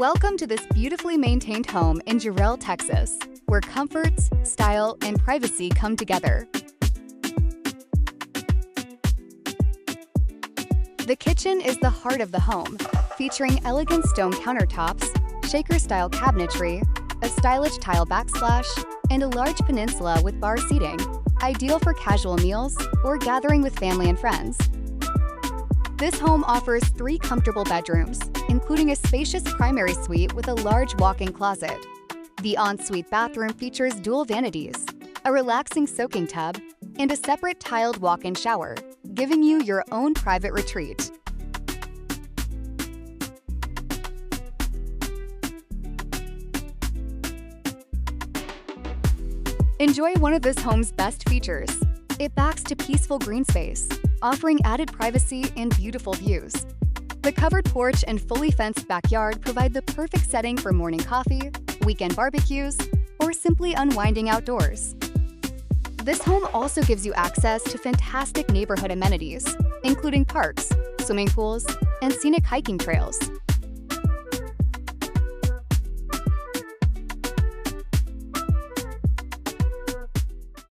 Welcome to this beautifully maintained home in Jarrell, Texas, where comforts, style, and privacy come together. The kitchen is the heart of the home, featuring elegant stone countertops, shaker-style cabinetry, a stylish tile backsplash, and a large peninsula with bar seating, ideal for casual meals or gathering with family and friends. This home offers 3 comfortable bedrooms, including a spacious primary suite with a large walk-in closet. The ensuite bathroom features dual vanities, a relaxing soaking tub, and a separate tiled walk-in shower, giving you your own private retreat. Enjoy one of this home's best features. It backs to peaceful green space, offering added privacy and beautiful views. The covered porch and fully fenced backyard provide the perfect setting for morning coffee, weekend barbecues, or simply unwinding outdoors. This home also gives you access to fantastic neighborhood amenities, including parks, swimming pools, and scenic hiking trails,